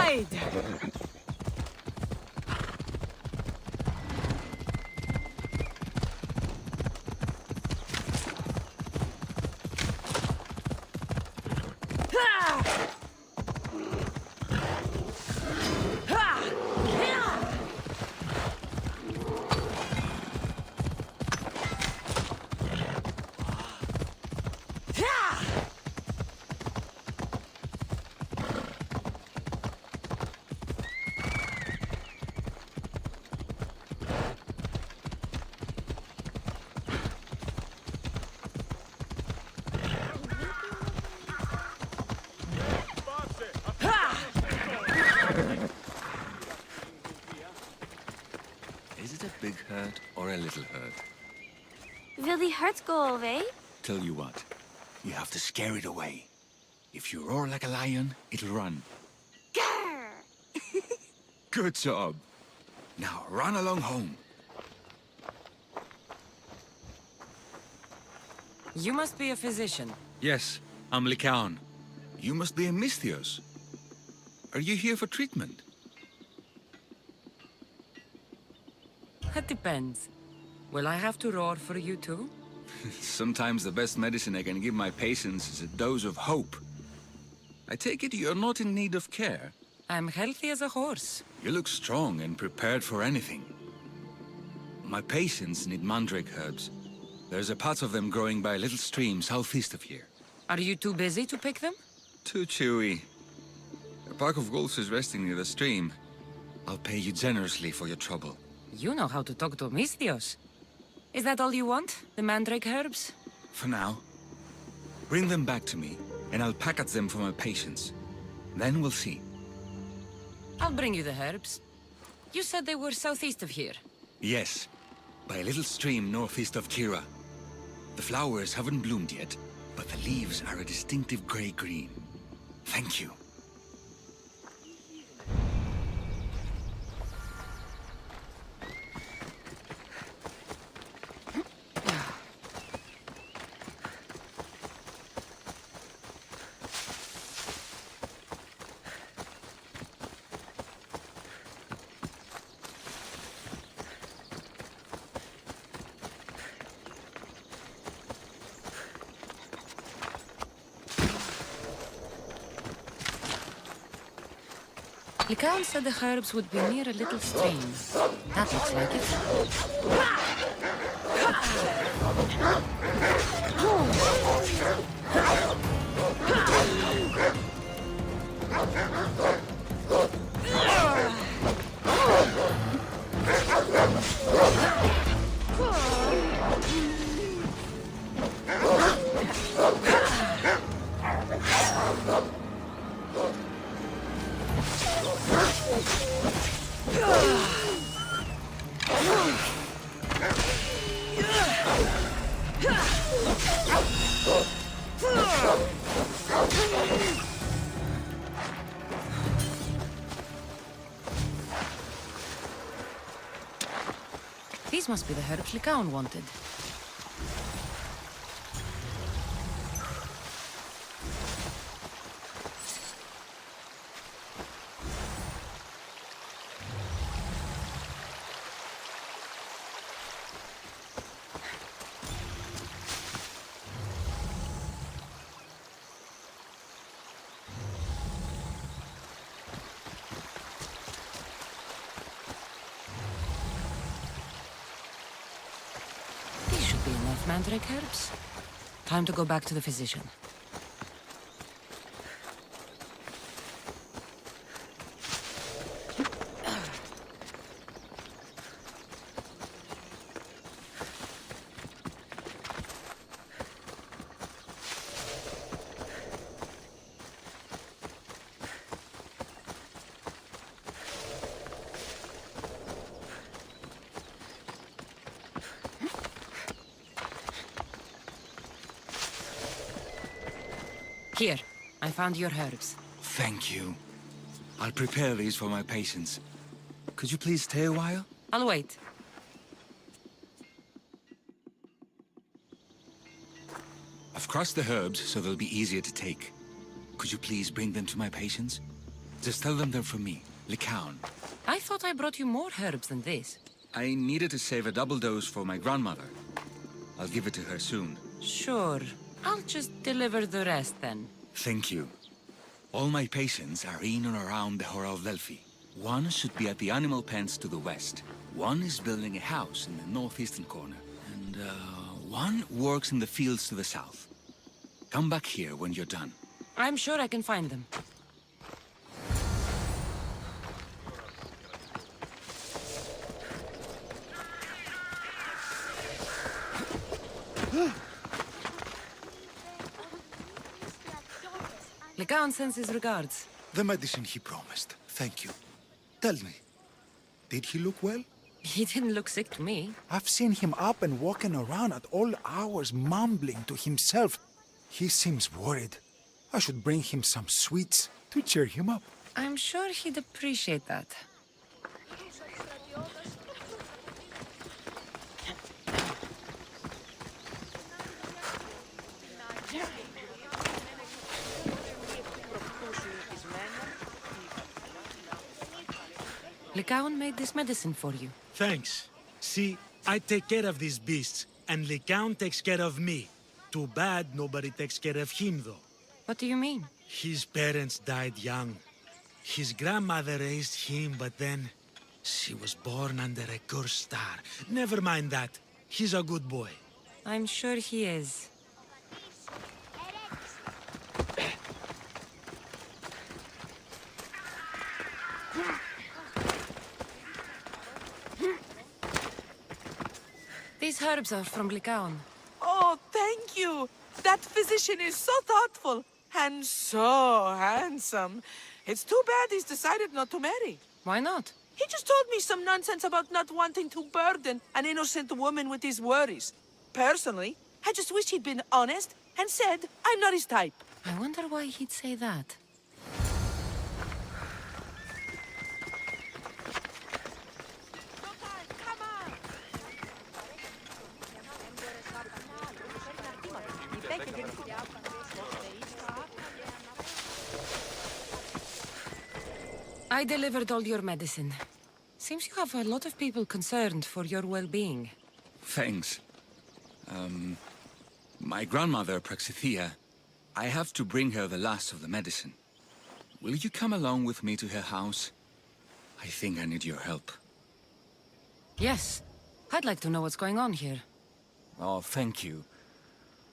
blade! Is it a big herd or a little herd? Will the hurt go away? Tell you what, you have to scare it away. If you roar like a lion, it'll run. Grr! Good job. Now run along home. You must be a physician. Yes, I'm Lycaon. You must be a Misthios. Are you here for treatment? That depends. Will I have to roar for you too? Sometimes the best medicine I can give my patients is a dose of hope. I take it you're not in need of care. I'm healthy as a horse. You look strong and prepared for anything. My patients need mandrake herbs. There's a patch of them growing by a little stream southeast of here. Are you too busy to pick them? Too chewy. A pack of wolves is resting near the stream. I'll pay you generously for your trouble. You know how to talk to Misthios. Is that all you want? The mandrake herbs? For now. Bring them back to me, and I'll package them for my patients. Then we'll see. I'll bring you the herbs. You said they were southeast of here. Yes, by a little stream northeast of Kira. The flowers haven't bloomed yet, but the leaves are a distinctive gray-green. Thank you. Lycaon said the herbs would be near a little stream. That looks like it. These must be the herbs Lycaon wanted. Enough mandrake herbs. Time to go back to the physician. Here, I found your herbs. Thank you. I'll prepare these for my patients. Could you please stay a while? I'll wait. I've crushed the herbs so they'll be easier to take. Could you please bring them to my patients? Just tell them they're from me, Lycaon. I thought I brought you more herbs than this. I needed to save a double dose for my grandmother. I'll give it to her soon. Sure. I'll just deliver the rest then. Thank you. All my patients are in and around the Hora of Delphi. One should be at the animal pens to the west. One is building a house in the northeastern corner. And, one works in the fields to the south. Come back here when you're done. I'm sure I can find them. Lycaon sends his regards. The medicine he promised. Thank you. Tell me, did he look well? He didn't look sick to me. I've seen him up and walking around at all hours, mumbling to himself. He seems worried. I should bring him some sweets to cheer him up. I'm sure he'd appreciate that. Lycaon made this medicine for you. Thanks. See, I take care of these beasts, and Lycaon takes care of me. Too bad nobody takes care of him, though. What do you mean? His parents died young. His grandmother raised him, but then she was born under a cursed star. Never mind that. He's a good boy. I'm sure he is. These herbs are from Lycaon. Oh, thank you. That physician is so thoughtful and so handsome. It's too bad he's decided not to marry. Why not? He just told me some nonsense about not wanting to burden an innocent woman with his worries. Personally, I just wish he'd been honest and said I'm not his type. I wonder why he'd say that. I delivered all your medicine. Seems you have a lot of people concerned for your well-being. Thanks. My grandmother, Praxithea, I have to bring her the last of the medicine. Will you come along with me to her house? I think I need your help. Yes. I'd like to know what's going on here. Oh, thank you.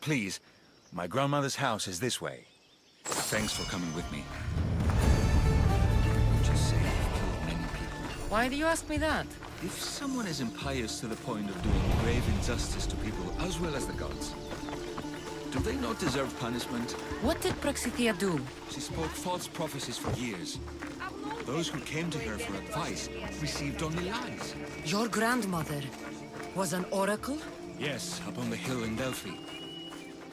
Please, my grandmother's house is this way. Thanks for coming with me. Just say I've killed many people. Why do you ask me that? If someone is impious to the point of doing grave injustice to people as well as the gods, do they not deserve punishment? What did Praxithea do? She spoke false prophecies for years. Those who came to her for advice received only lies. Your grandmother was an oracle? Yes, up on the hill in Delphi.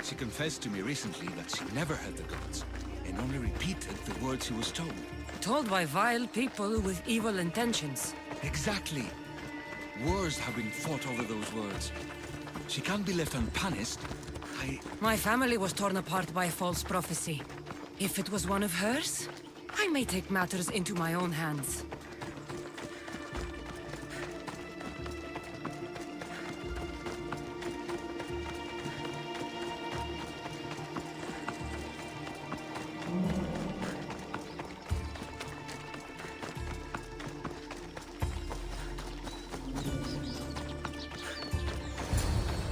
She confessed to me recently that she never heard the gods, and only repeated the words she was told. Told by vile people with evil intentions. Exactly. Wars have been fought over those words. She can't be left unpunished. My family was torn apart by false prophecy. If it was one of hers, I may take matters into my own hands.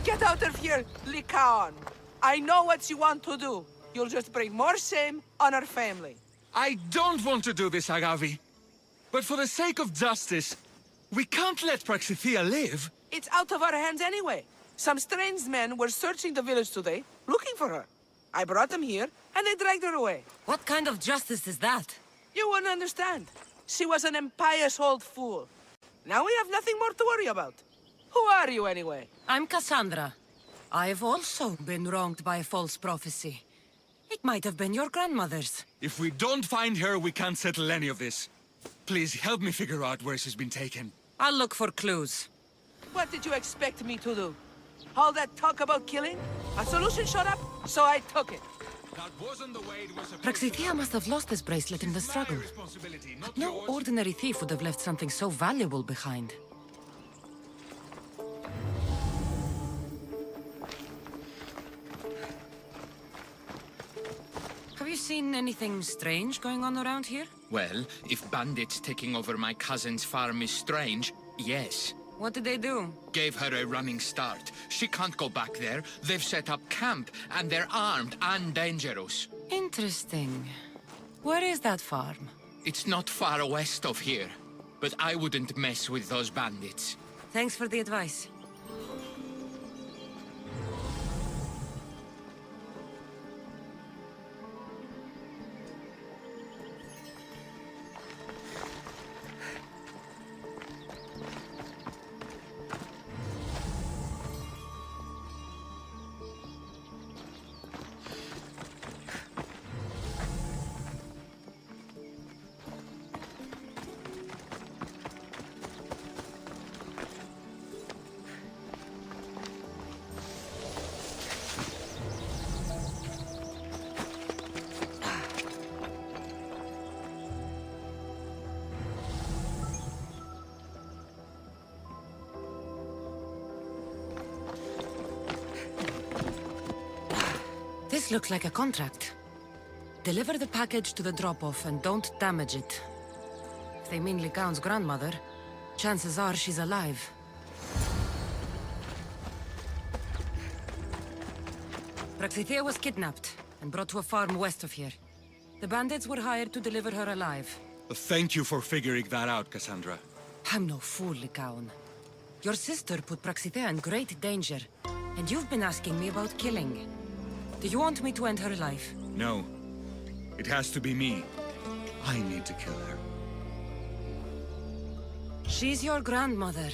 Get out of here, Lycaon. I know what you want to do. You'll just bring more shame on our family. I don't want to do this, Agavi. But for the sake of justice, we can't let Praxithea live. It's out of our hands anyway. Some strange men were searching the village today, looking for her. I brought them here, and they dragged her away. What kind of justice is that? You wouldn't understand. She was an impious old fool. Now we have nothing more to worry about. Who are you, anyway? I'm Cassandra. I've also been wronged by false prophecy. It might have been your grandmother's. If we don't find her, we can't settle any of this. Please help me figure out where she's been taken. I'll look for clues. What did you expect me to do? All that talk about killing? A solution showed up, so I took it. That wasn't the way it was supposed Praxithea must have lost this bracelet in the struggle. responsibility, not No yours. ordinary thief would have left something so valuable behind. Have you seen anything strange going on around here? Well, if bandits taking over my cousin's farm is strange, yes. What did they do? Gave her a running start. She can't go back there. They've set up camp, and they're armed and dangerous. Interesting. Where is that farm? It's not far west of here, but I wouldn't mess with those bandits. Thanks for the advice. This looks like a contract. Deliver the package to the drop-off and don't damage it. If they mean Lycaon's grandmother, chances are she's alive. Praxithea was kidnapped and brought to a farm west of here. The bandits were hired to deliver her alive. Thank you for figuring that out, Cassandra. I'm no fool, Lycaon. Your sister put Praxithea in great danger, and you've been asking me about killing. Do you want me to end her life? No. It has to be me. I need to kill her. She's your grandmother,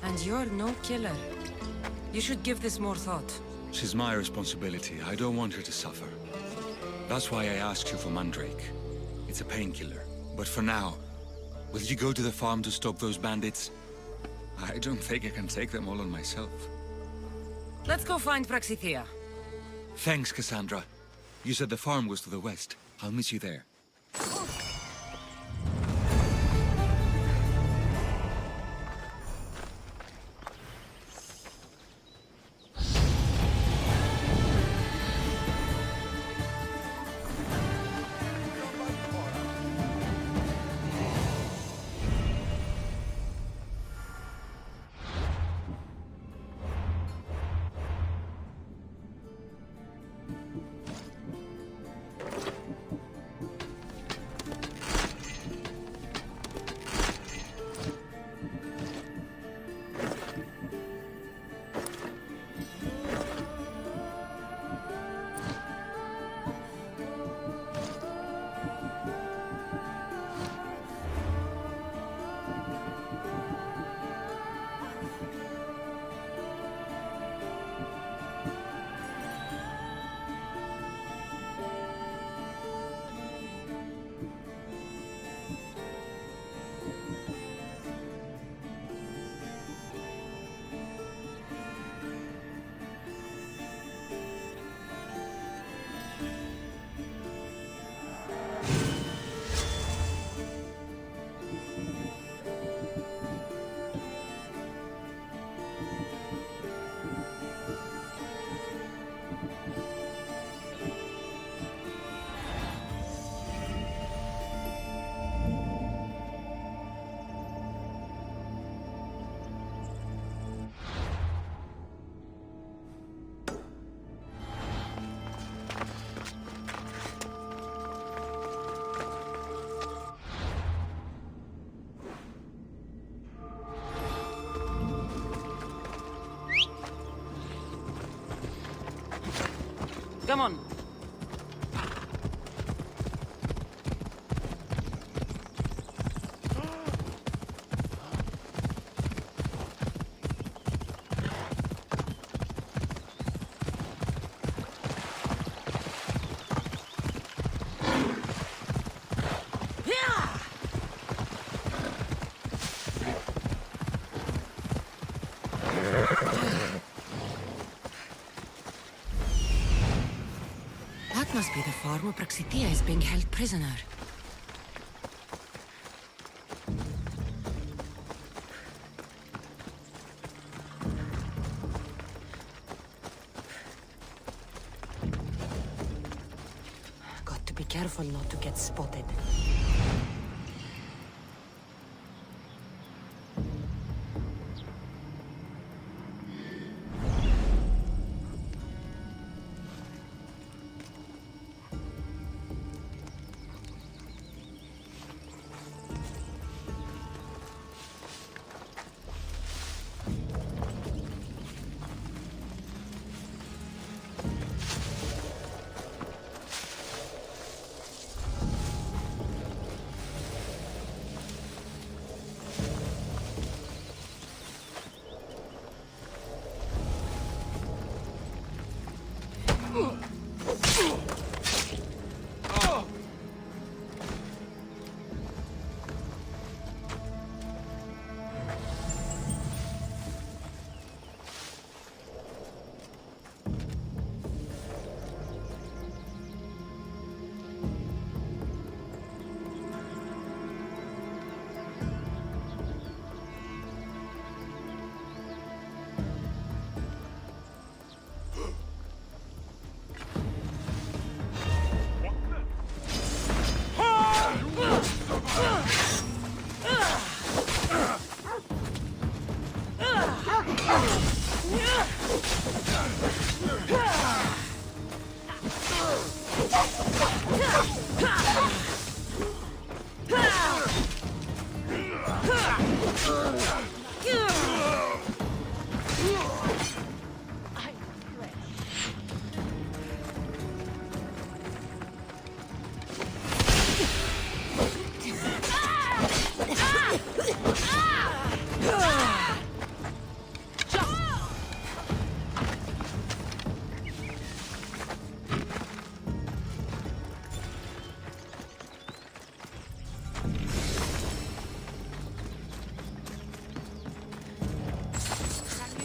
and you're no killer. You should give this more thought. She's my responsibility. I don't want her to suffer. That's why I asked you for Mandrake. It's a painkiller. But for now, will you go to the farm to stop those bandits? I don't think I can take them all on myself. Let's go find Praxithea. Thanks, Cassandra. You said the farm was to the west. I'll meet you there. Come on. must be the farm where Praxitia is being held prisoner. Got to be careful not to get spotted.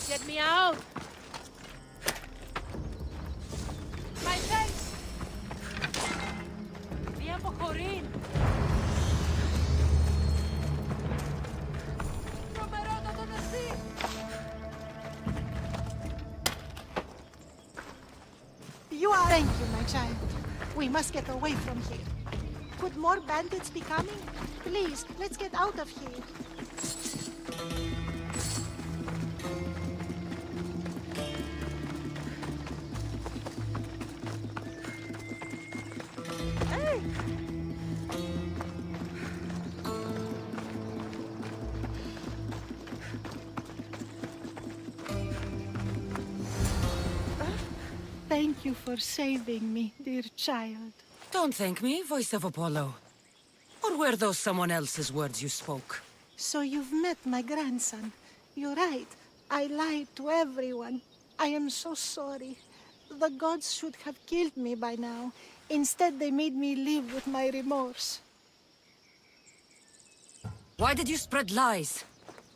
Get me out! My face! Bien pocorin! You are... Thank you, my child. We must get away from here. Could more bandits be coming? Please, let's get out of here. Thank you for saving me, dear child. Don't thank me, voice of Apollo. Or were those someone else's words you spoke? So you've met my grandson. You're right. I lied to everyone. I am so sorry. The gods should have killed me by now. Instead, they made me live with my remorse. Why did you spread lies?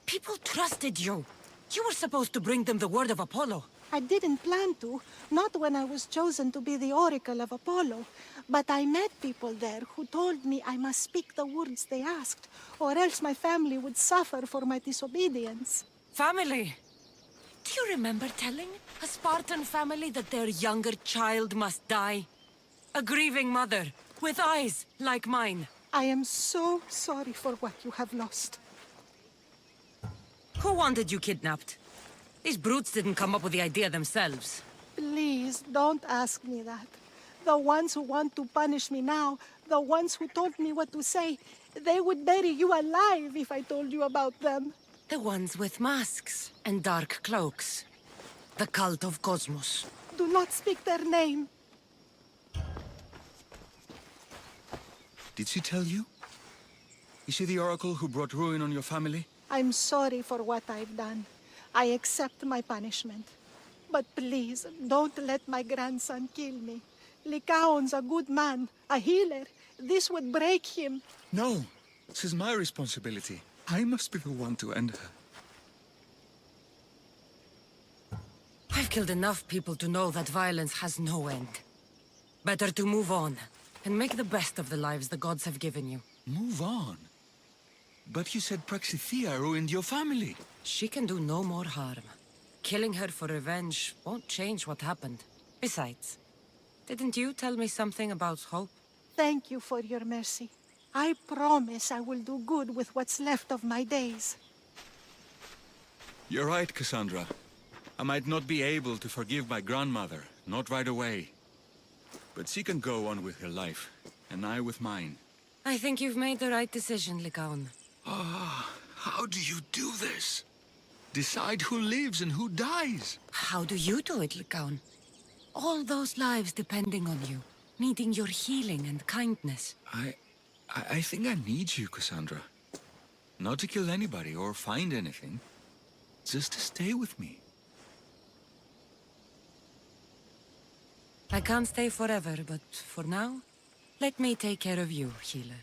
People trusted you. You were supposed to bring them the word of Apollo. I didn't plan to, not when I was chosen to be the Oracle of Apollo. But I met people there who told me I must speak the words they asked, or else my family would suffer for my disobedience. Family? Do you remember telling a Spartan family that their younger child must die? A grieving mother, with eyes like mine. I am so sorry for what you have lost. Who wanted you kidnapped? These brutes didn't come up with the idea themselves. Please, don't ask me that. The ones who want to punish me now, the ones who told me what to say, they would bury you alive if I told you about them. The ones with masks and dark cloaks. The cult of Cosmos. Do not speak their name. Did she tell you? Is she the oracle who brought ruin on your family? I'm sorry for what I've done. I accept my punishment. But please, don't let my grandson kill me. Lycaon's a good man, a healer. This would break him. No, this is my responsibility. I must be the one to end her. I've killed enough people to know that violence has no end. Better to move on, and make the best of the lives the gods have given you. Move on? But you said Praxithea ruined your family. She can do no more harm. Killing her for revenge won't change what happened. Besides, didn't you tell me something about hope? Thank you for your mercy. I promise I will do good with what's left of my days. You're right, Cassandra. I might not be able to forgive my grandmother, not right away. But she can go on with her life, and I with mine. I think you've made the right decision, Lycaon. How do you do this? Decide who lives and who dies? How do you do it, Lycaon? All those lives depending on you, needing your healing and kindness. I think I need you, Cassandra. Not to kill anybody or find anything. Just to stay with me. I can't stay forever, but for now, let me take care of you, healer.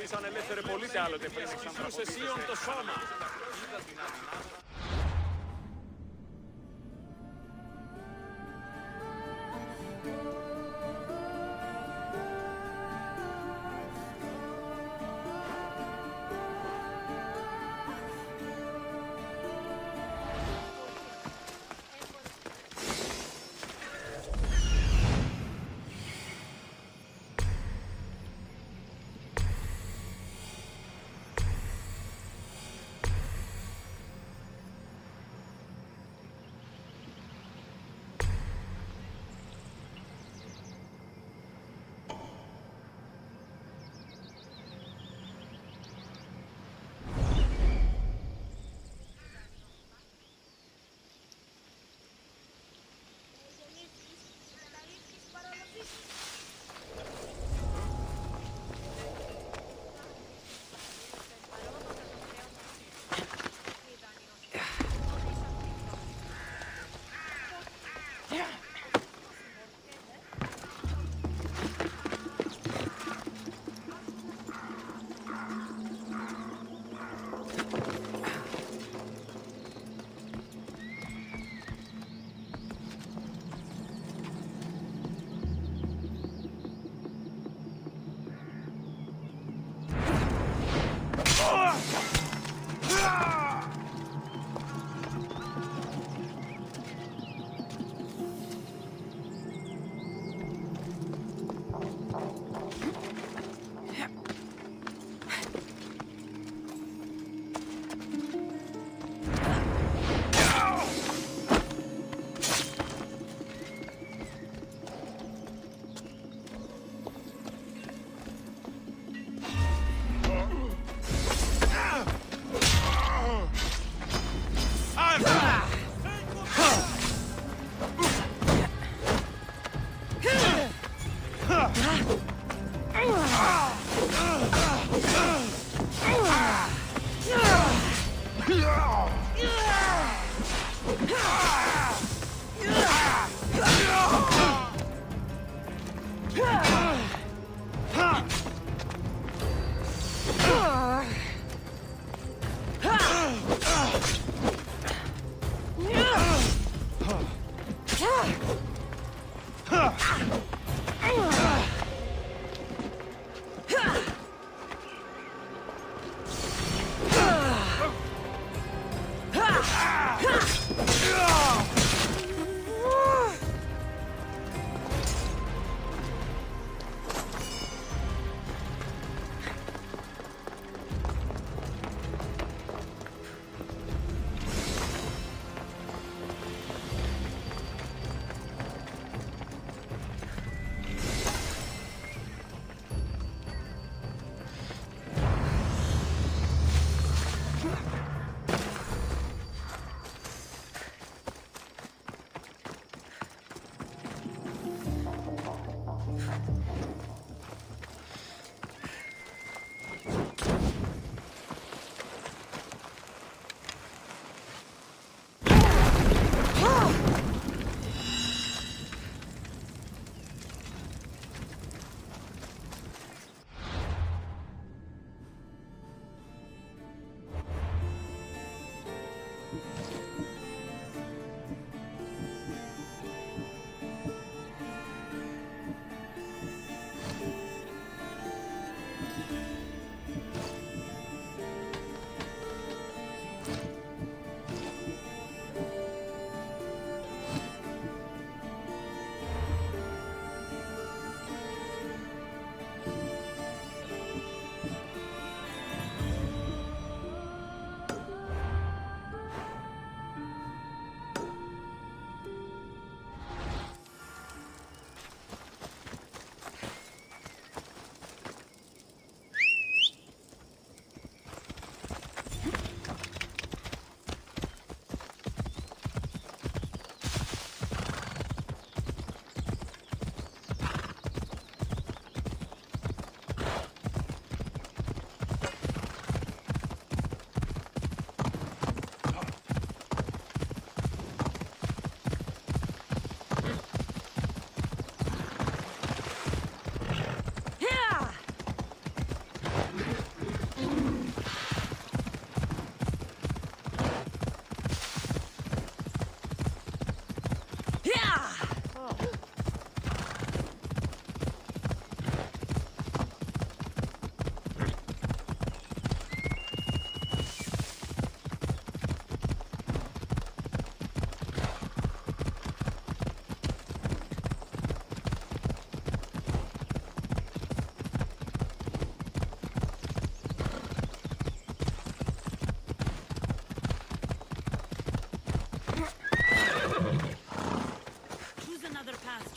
Σαν ελεύθερε πολίτε άλλοτε πριν εξαντραπωθείτε. Εσύον το σώμα.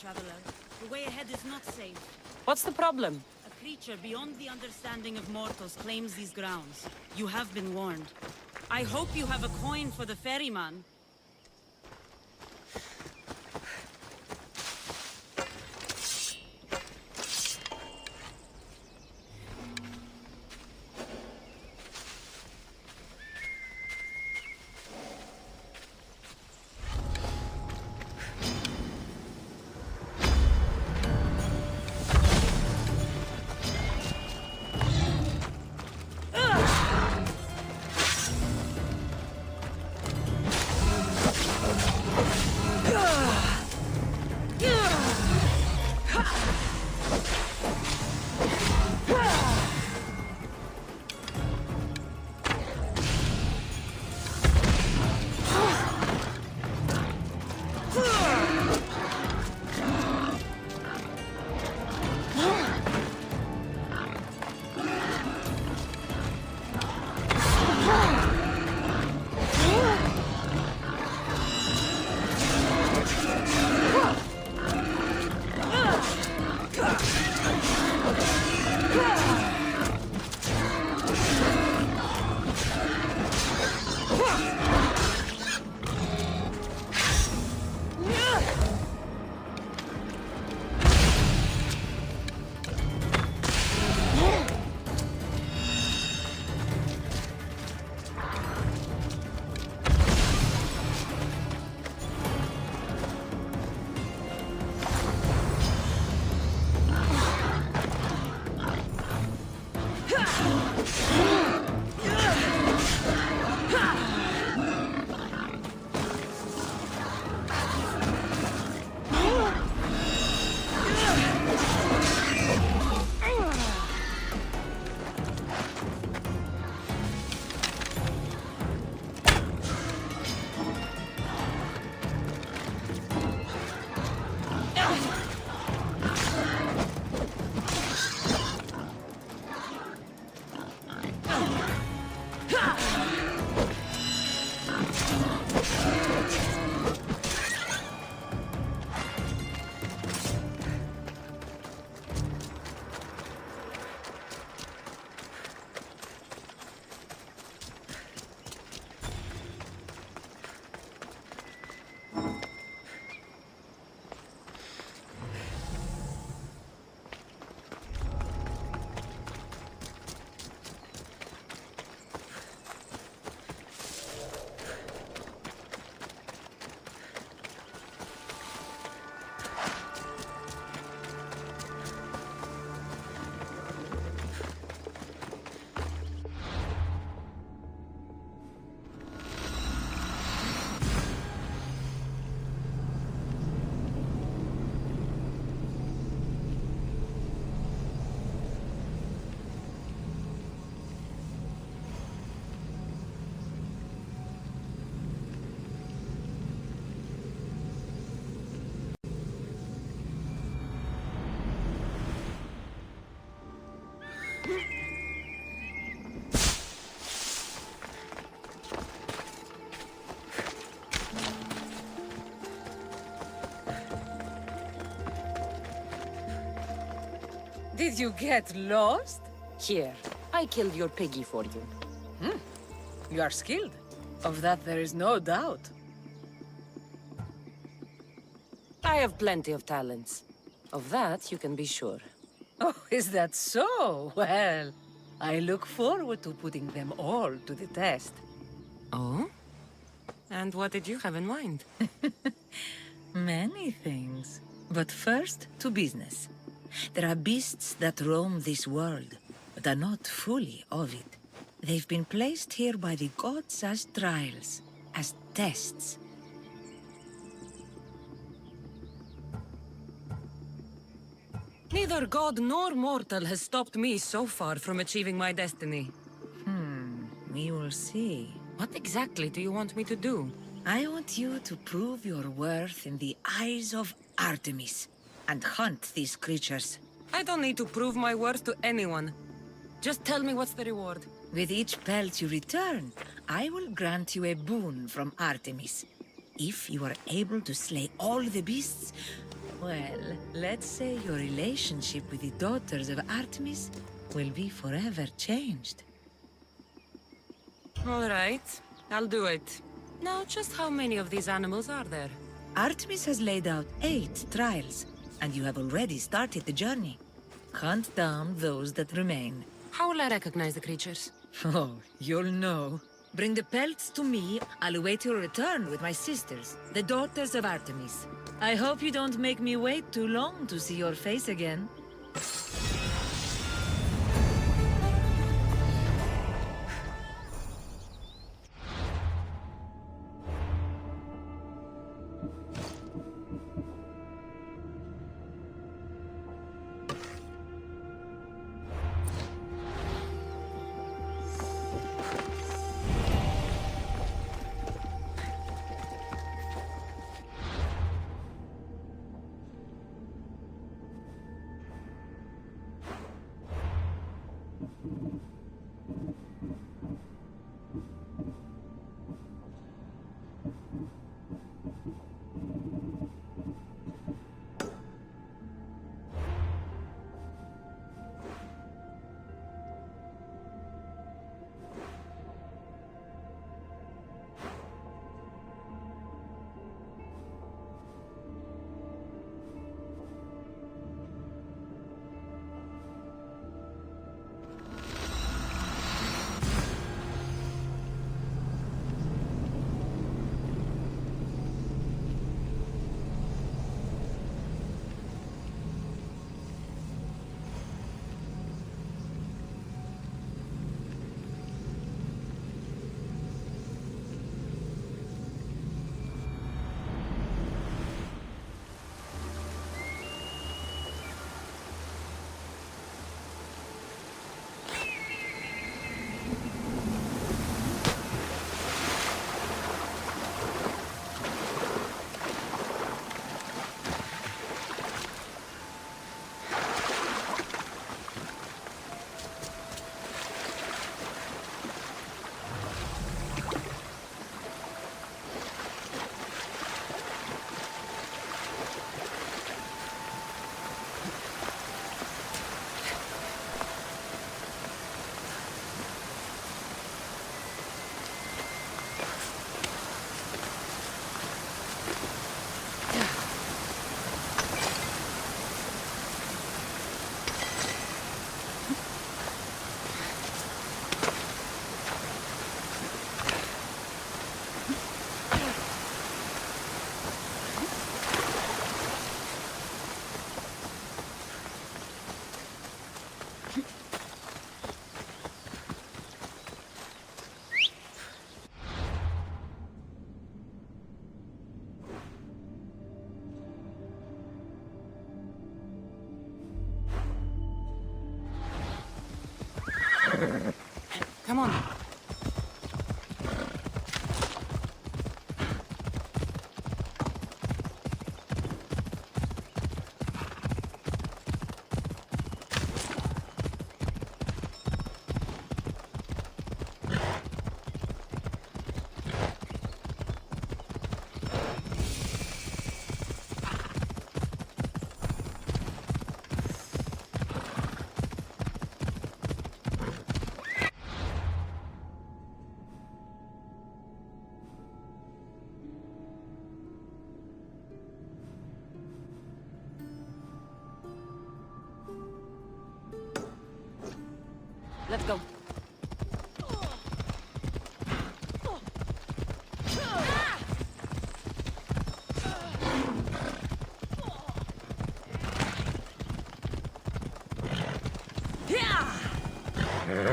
traveler. The way ahead is not safe. What's the problem? A creature beyond the understanding of mortals claims these grounds. You have been warned. I hope you have a coin for the ferryman. Did you get lost? Here, I killed your piggy for you. You are skilled. Of that there is no doubt. I have plenty of talents. Of that you can be sure. Oh, is that so? Well, I look forward to putting them all to the test. Oh? And what did you have in mind? Many things. But first, to business. There are beasts that roam this world, but are not fully of it. They've been placed here by the gods as trials, as tests. Neither god nor mortal has stopped me so far from achieving my destiny. We will see. What exactly do you want me to do? I want you to prove your worth in the eyes of Artemis, and hunt these creatures. I don't need to prove my worth to anyone. Just tell me what's the reward. With each pelt you return, I will grant you a boon from Artemis. If you are able to slay all the beasts, well, let's say your relationship with the daughters of Artemis will be forever changed. All right, I'll do it. Now, just how many of these animals are there? Artemis has laid out 8 trials, and you have already started the journey. Hunt down those that remain. How will I recognize the creatures? Oh, you'll know. Bring the pelts to me. I'll await your return with my sisters, the daughters of Artemis. I hope you don't make me wait too long to see your face again. Come on. Let's go.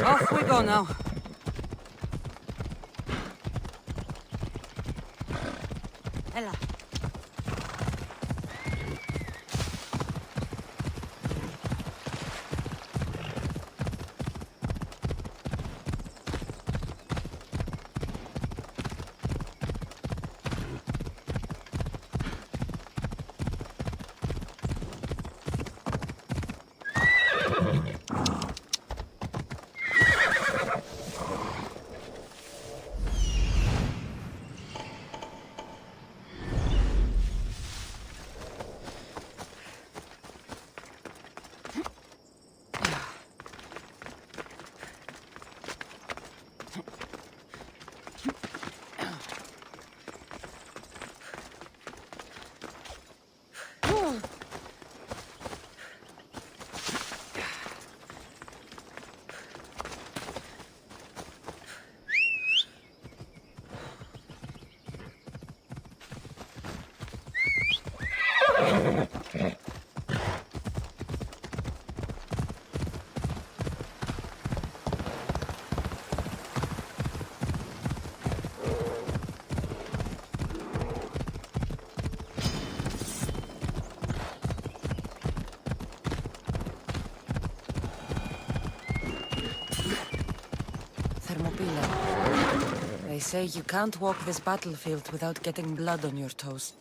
Off we go now. Ella. They say you can't walk this battlefield without getting blood on your toes.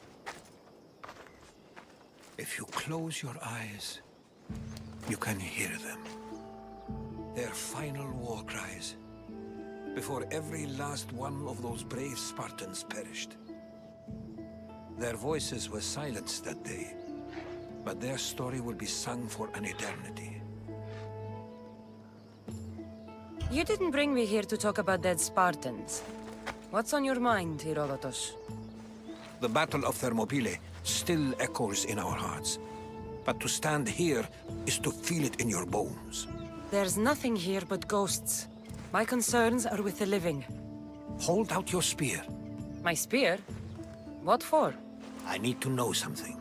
If you close your eyes, you can hear them. Their final war cries, before every last one of those brave Spartans perished. Their voices were silenced that day, but their story will be sung for an eternity. You didn't bring me here to talk about dead Spartans. What's on your mind, Herodotus? The Battle of Thermopylae still echoes in our hearts. But to stand here is to feel it in your bones. There's nothing here but ghosts. My concerns are with the living. Hold out your spear. My spear? What for? I need to know something.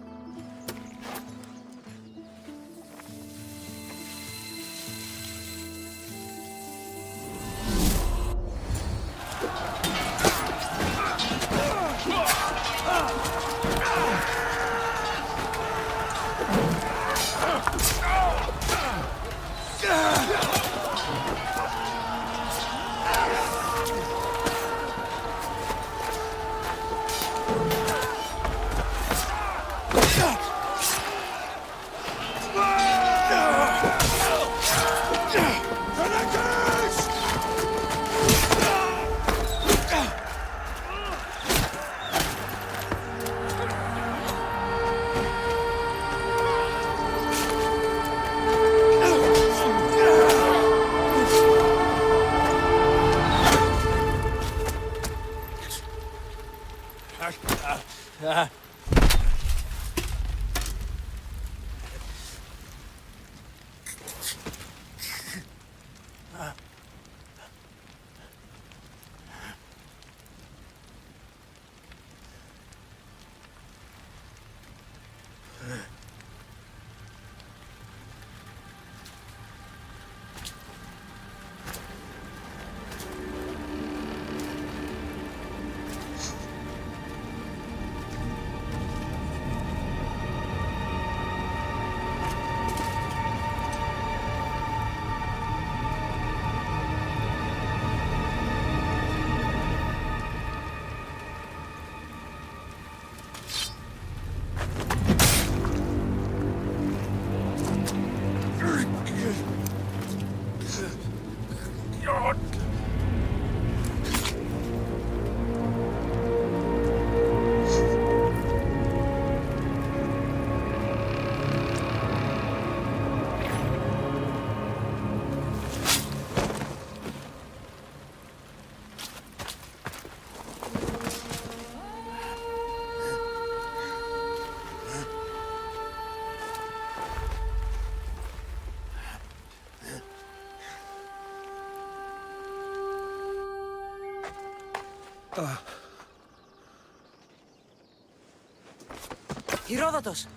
Herodotus!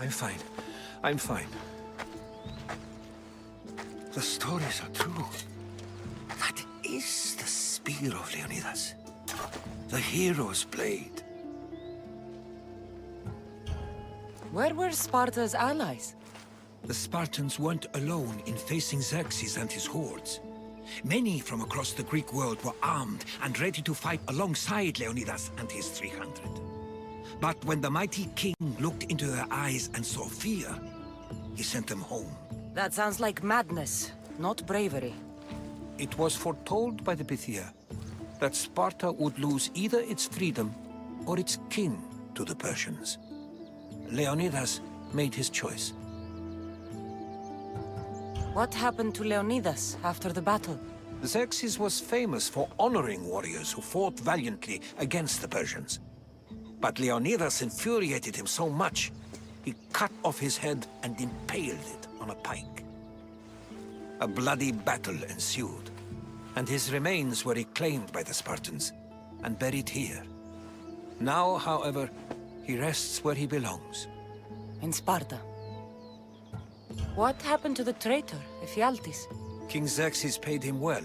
I'm fine. I'm fine. The stories are true. That is the spear of Leonidas. The hero's blade. Where were Sparta's allies? The Spartans weren't alone in facing Xerxes and his hordes. Many from across the Greek world were armed and ready to fight alongside Leonidas and his 300. But when the mighty king looked into their eyes and saw fear, he sent them home. That sounds like madness, not bravery. It was foretold by the Pythia that Sparta would lose either its freedom or its king to the Persians. Leonidas made his choice. What happened to Leonidas after the battle? Xerxes was famous for honoring warriors who fought valiantly against the Persians. But Leonidas infuriated him so much, he cut off his head and impaled it on a pike. A bloody battle ensued, and his remains were reclaimed by the Spartans and buried here. Now, however, he rests where he belongs. In Sparta. What happened to the traitor, Ephialtes? King Xerxes paid him well,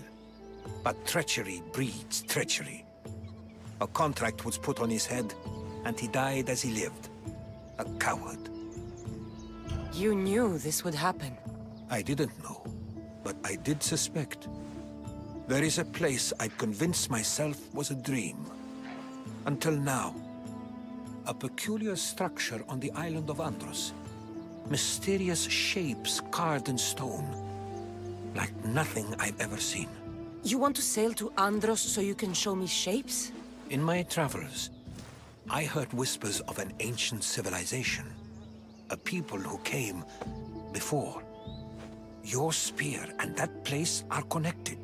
but treachery breeds treachery. A contract was put on his head, and he died as he lived. A coward. You knew this would happen. I didn't know, but I did suspect. There is a place I'd convinced myself was a dream. Until now. A peculiar structure on the island of Andros. Mysterious shapes carved in stone. Like nothing I've ever seen. You want to sail to Andros so you can show me shapes? In my travels, I heard whispers of an ancient civilization. A people who came before. Your spear and that place are connected.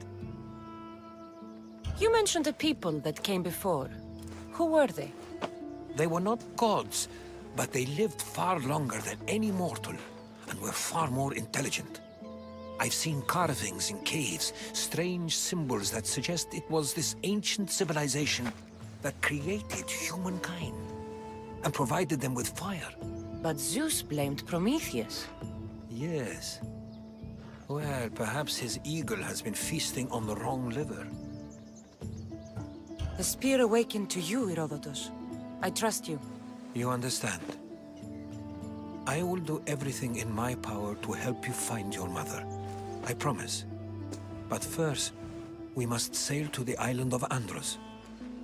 You mentioned a people that came before. Who were they? They were not gods, but they lived far longer than any mortal, and were far more intelligent. I've seen carvings in caves, strange symbols that suggest it was this ancient civilization that created humankind, and provided them with fire. But Zeus blamed Prometheus. Yes. Well, perhaps his eagle has been feasting on the wrong liver. The spear awakened to you, Herodotus. I trust you. You understand. I will do everything in my power to help you find your mother. I promise. But first, we must sail to the island of Andros.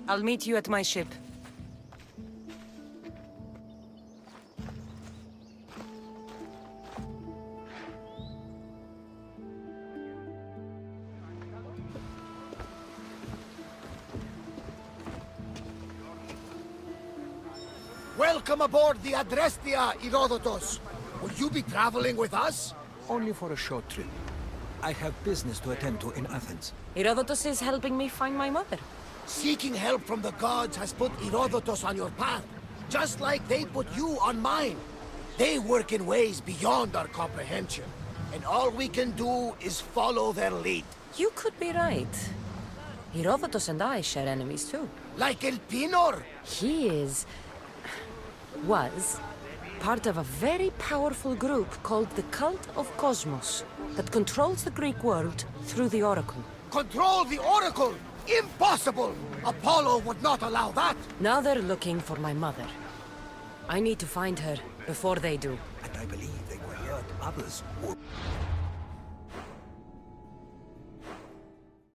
I'll meet you at my ship. Welcome aboard the Adrestia, Herodotus. Will you be traveling with us? Only for a short trip. I have business to attend to in Athens. Herodotus is helping me find my mother. Seeking help from the gods has put Herodotus on your path, just like they put you on mine. They work in ways beyond our comprehension, and all we can do is follow their lead. You could be right. Herodotus and I share enemies too. Like Elpinor? He was part of a very powerful group called the Cult of Cosmos that controls the Greek world through the Oracle. Control the Oracle? Impossible! Apollo would not allow that! Now they're looking for my mother. I need to find her before they do. And I believe they will hurt others who...